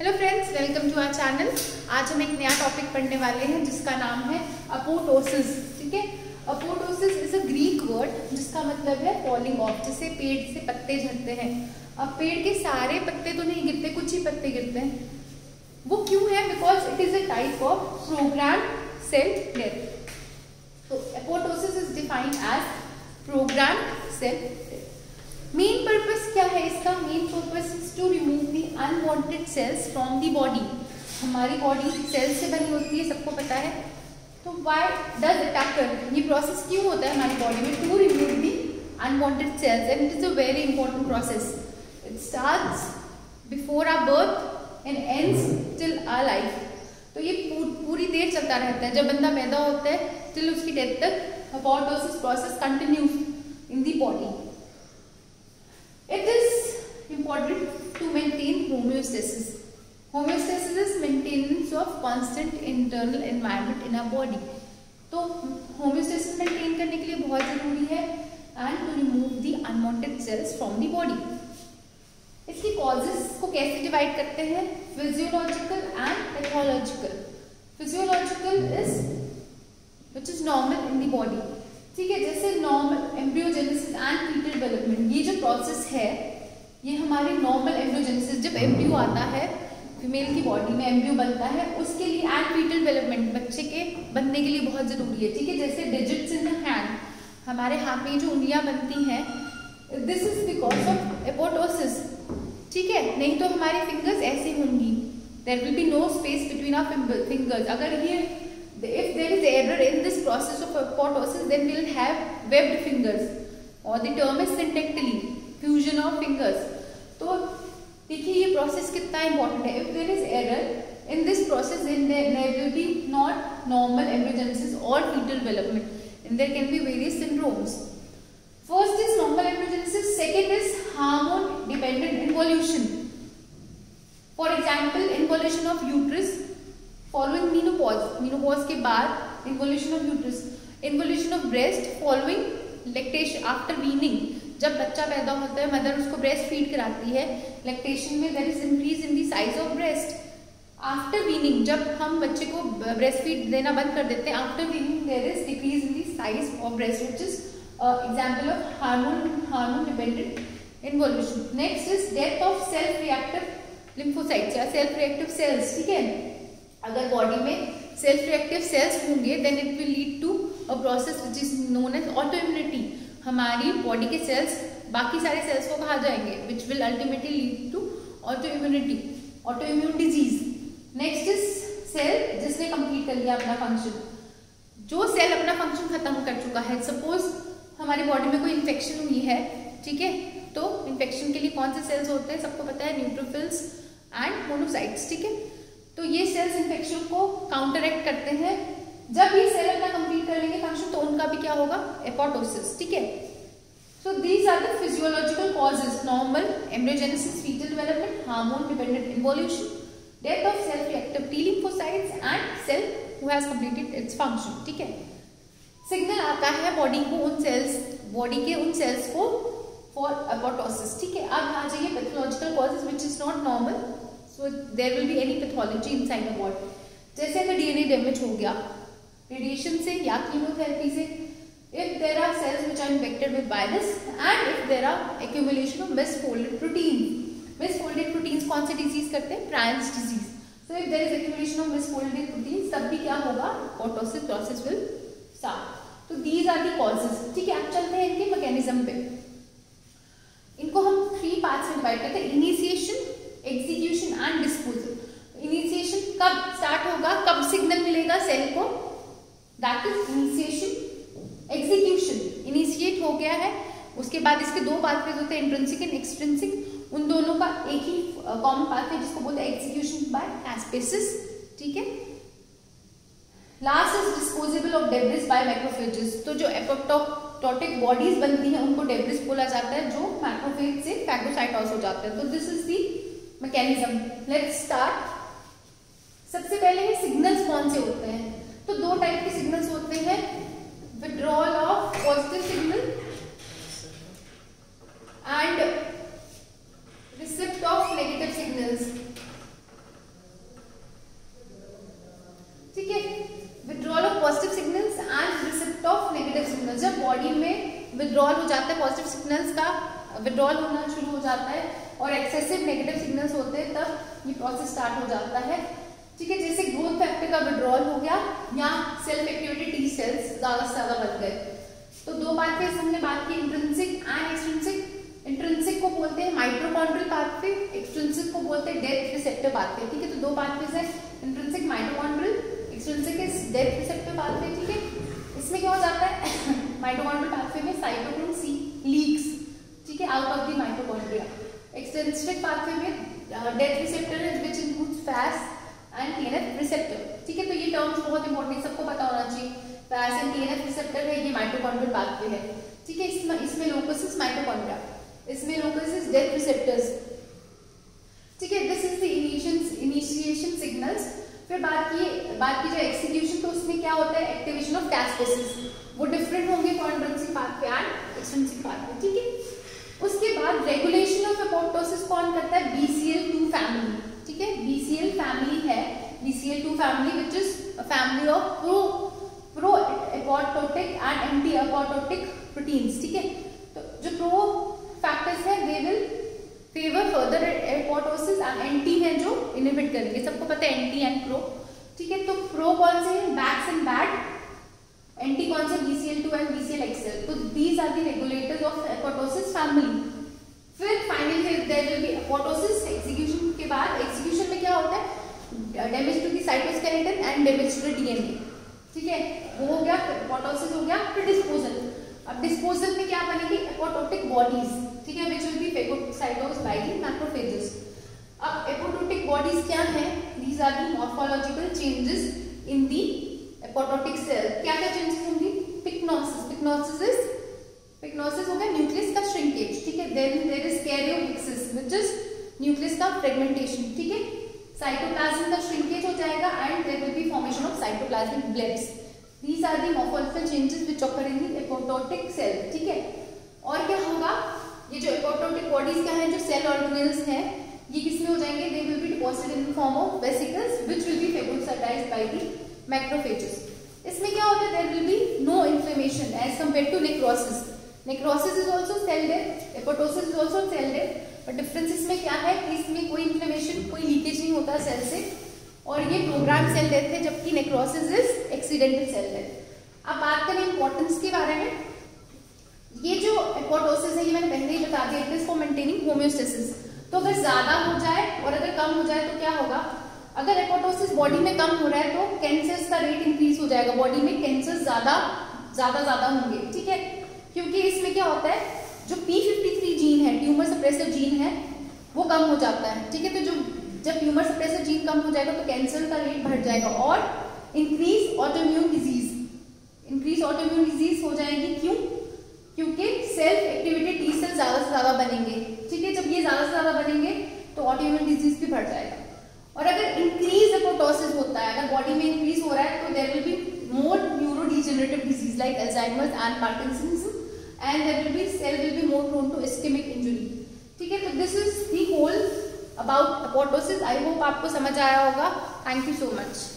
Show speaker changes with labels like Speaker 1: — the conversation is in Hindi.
Speaker 1: Hello friends, welcome to our channel. आज हम एक नया टॉपिक पढ़ने वाले हैं जिसका नाम है अपोटोसिस। ठीक है, अपोटोसिस इज अ ग्रीक वर्ड जिसका मतलब है फॉलिंग ऑफ। जैसे पेड़ से पत्ते झड़ते हैं, अब पेड़ के सारे पत्ते तो नहीं गिरते, कुछ ही पत्ते गिरते हैं। वो क्यों है? Because it is a type of program cell death. तो apoptosis is defined as program cell death. Main purpose क्या है इसका? Main purpose is to remove the unwanted cells from the body. हमारी बॉडी सेल्स से बनी होती है, सबको पता है। तो व्हाई डज इट हैपन? ये प्रोसेस क्यों होता है हमारी बॉडी में? To remove the unwanted cells, and it is a very important process. It starts before our birth and ends till our life. तो ये पूरी देर चलता रहता है, जब बंदा पैदा होता है टिल उसकी डेथ तक apoptosis process continues in the body. It is important to maintain homeostasis. Homeostasis is maintenance of constant internal environment in our body. तो homeostasis maintain करने के लिए बहुत जरूरी है and to remove the unwanted cells from the body. इसकी causes को कैसे डिवाइड करते हैं? Physiological and pathological. Physiological is which is normal in the body. ठीक है, जैसे normal embryogenesis and fetal development, ये जो प्रोसेस है ये हमारे नॉर्मल एम्ब्रियोजेनेसिस, जब एम्ब्रियो आता है फीमेल की बॉडी में, एम्ब्रियो बनता है, उसके लिए एंड फीटल डेवलपमेंट बच्चे के बनने के लिए बहुत जरूरी है। ठीक है, जैसे डिजिट्स इन द हैंड, हमारे हाथ में जो उंगलियां बनती हैं, this is because of apoptosis. ठीक है, नहीं तो हमारी फिंगर्स ऐसी होंगी, there will be no space between our fingers. अगर ये if there is error in this process of apoptosis, then we will have webbed fingers, or the term is syntactily fusion of fingers. तो देखिए ये प्रोसेस कितना इंपॉर्टेंट है। if there is error in this process, then there will be not normal embryogenesis or fetal development, and there can be various syndromes. First is normal embryogenesis, second is hormone dependent involution. For example, involution of uterus following menopause के बाद involution of uterus, involution of breast following lactation after weaning. जब बच्चा पैदा होता है मदर उसको ब्रेस्ट फीड कराती है, लैक्टेशन में there is increase in the size of breast. After weaning, जब हम बच्चे को ब्रेस्ट फीड देना बंद कर देते हैं, after weaning there is decrease in the size of breast, which is example of hormone dependent involution. Next is death of self reactive lymphocytes या सेल्फ रिएक्टिव सेल्स। ठीक है, अगर बॉडी में सेल्फ रिएक्टिव सेल्स होंगे then it will lead to a process which is known as auto immunity. हमारी बॉडी के सेल्स बाकी सारे सेल्स को कहा जाएंगे, which will ultimately lead to auto immunity, auto immune disease. Next is cell जिसने कंप्लीट कर लिया अपना फंक्शन, जो सेल अपना फंक्शन खत्म कर चुका है। सपोज हमारी बॉडी में कोई इन्फेक्शन हुई है, ठीक है, तो इन्फेक्शन के लिए कौन से सेल्स होते हैं सबको पता है, न्यूट्रोफिल्स एंड मोनोसाइट्स। ठीक है, तो ये सेल्स इन्फेक्शन को काउंटरएक्ट करते हैं। जब ये सेल अपना कंप्लीट कर लेंगे फंक्शन, तो उनका भी क्या होगा? एपोटोसिस। ठीक है, so these are the physiological causes: normal embryogenesis, fetal development, hormone dependent involution, death of self reactive T lymphocytes and cell who has completed its function. ठीक है, सिग्नल आता है बॉडी को उन सेल्स को फॉर एपोटोसिस। ठीक है, अब आ जाइए pathological causes which is not normal, so there will be any pathology inside the body. जैसे अगर डीएनए डैमेज हो गया रेडिएशन से या कीमोथेरेपी से, if there are cells which are infected with virus and if there are accumulation of misfolded proteins. misfolded proteins कौन से डिजीज करते हैं? Prions disease. So if there is accumulation of misfolded proteins, तब भी क्या होगा? Apoptosis process will start. तो these are the causes. ठीक है, अब चलते हैं इनके मैकेनिज्म पे। इनको हम 3 पार्ट्स में डिवाइड करते हैं: initiation, execution and disposal. Initiation कब स्टार्ट होगा, कब सिग्नल मिलेगा सेल को? That is initiation. Execution, initiate हो गया है, उसके बाद इसके 2 पाथवेज होते हैं, इंट्रिंसिक एंड एक्सट्रिंसिक। उन दोनों का एक ही कॉमन पाथवे जिसको बोलते हैं एग्जीक्यूशन बाय एस्पेसिस। ठीक है, last is disposable of debris by macrophages. तो जो एपोप्टोटिक बॉडीज बनती हैं उनको डेब्रिस बोला जाता है, जो मैक्रोफेज से फैगोसाइटोस हो जाते हैं। तो this is the mechanism. Let's start. सबसे पहले सिग्नल्स कौन से होते हैं? तो 2 टाइप के सिग्नल्स होते हैं: withdrawal of positive signal and receipt of negative signals. Withdrawal होना शुरू हो जाता है और एक्सेसिव नेगेटिव सिग्नल्स होते हैं तब ये प्रोसेस स्टार्ट हो जाता है। ठीक है, जैसे ग्रोथ फैक्टर का विड्रॉल हो गया या सेल्फ एक्टिवेटेड टी सेल्स ज्यादा से ज्यादा बन गए। तो दो पाथवेज हमने बात की, इंट्रिंसिक एंड एक्सट्रिंसिक। इंट्रिंसिक को बोलते हैं माइटोकॉन्ड्रियल पाथवे, एक्सट्रिंसिक को बोलते हैं डेथ रिसेप्टर पाथवे। ठीक है, तो दो पाथवेज है, intrinsic mitochondrial, extrinsic is death receptor pathway. ठीक है, इसमें क्या हो जाता है माइटोकॉन्ड्रियल पाथवे में साइटोक्रोम सी लीक्स, ठीक है, out of the mitochondria. Extrinsic pathway में डेथ रिसेप्टर है which includes Fas and TNF receptor. ठीक है, तो ये टर्म्स बहुत इंपॉर्टेंट, सबको पता होना चाहिए। फैस एंड टीएनएफ रिसेप्टर है, ये माइटोकॉन्ड्रियल पाथवे है। ठीक है, इसमें लोकस इज माइटोकॉन्ड्रिया, इसमें लोकस इज डेथ रिसेप्टर्स। ठीक है, this is the initiation signals. फिर बात की जाए एक्सिक्यूशन, तो उसमें क्या होता है एक्टिवेशन ऑफ कैस्पेसिस, वो डिफरेंट होंगे for intrinsic pathway and extrinsic pathway. ठीक है, उसके बाद रेगुलेशन ऑफ एपोप्टोसिस कौन करता है, BCL2 फैमिली। ठीक है, BCL फैमिली है, BCL2 family which is family of pro apoptotic and anti apoptotic proteins. ठीक है, तो जो प्रो फैक्टर्स है they will favour further apoptosis and anti है जो इनहिबिट करेंगे, सबको पता है एंटी एंड प्रो। ठीक है, तो प्रो कौन से हैं, बैक्स एंड बैड, एंटी कौन से, BCL2 एंड BCLXL। तो these are the regulators of apoptosis family. फिर finally there will be apoptosis. Execution के बाद, एग्जीक्यूशन में क्या होता है, damage to the cytoskeleton and damage to the DNA. ठीक है, वो हो गया, एपोप्टोसिस हो गया। फिर डिस्पोजल, अब डिस्पोजल में क्या बनेगी, एपोप्टोटिक बॉडीज। ठीक है, which will be phagocytosed by the macrophages. अब एपोप्टोटिक बॉडीज क्या है, these are the morphological changes in the apoptotic cell. क्या क्या चेंजेस होंगी, पिक्नोसिस हो गया न्यूक्लियस का श्रिंकेज। ठीक है, then there is caryopsis which is nucleus का फ्रेगमेंटेशन। ठीक है, साइटोप्लाज्म का श्रिंकेज हो जाएगा and there will be formation of cytoplasmic blebs. These are the morphological changes which occur in the apoptotic cell. ठीक है, और क्या होगा, ये जो एपोप्टोटिक बॉडीज का है, जो सेल ऑर्गेनेल्स है, ये किसमें हो जाएंगे, they will be deposited in the form of vesicles which will be phagocytized by the macrophages. इसमें क्या होता है, there will be no inflammation as compare to necrosis. Necrosis is also cell death, apoptosis is also cell death, but difference इसमें क्या है कि इसमें कोई इन्फ्लेमेशन, कोई लीकेज नहीं होता सेल से, और ये प्रोग्राम सेल डेथ है, जबकि necrosis is accidental cell death. अब बात करें इंपॉर्टेंस के बारे में, ये जो एपोप्टोसिस है, ये मैंने पहले ही बता दिया, it is for maintaining homeostasis. तो अगर ज्यादा हो जाए और अगर कम हो जाए तो क्या होगा, अगर एपोप्टोसिस बॉडी में कम हो रहा है तो कैंसर्स का रेट इंक्रीज हो जाएगा, बॉडी में कैंसर ज्यादा होंगे। ठीक है, क्योंकि इसमें क्या होता है, जो P53 जीन है, ट्यूमर सप्रेसर जीन है, वो कम हो जाता है। ठीक है, तो जब ट्यूमर सप्रेसर जीन कम हो जाएगा तो कैंसर का रेट बढ़ जाएगा और इंक्रीज ऑटोइम्यून डिजीज हो जाएगी। क्यों, क्योंकि सेल्फ एक्टिवेटेड टी सेल ज्यादा से ज्यादा बनेंगे। ठीक है, जब ये ज्यादा से ज्यादा बनेंगे तो ऑटोइम्यून डिजीज भी बढ़ जाएगा। और अगर इंक्रीज एपोप्टोसिस होता है, अगर बॉडी में इंक्रीज हो रहा है, तो there will be more neurodegenerative disease like Alzheimer's and Parkinson's and there will be cell will be more prone to ischemic injury. ठीक है, तो this is the whole about apoptosis. I hope आपको समझ आया होगा। Thank you so much.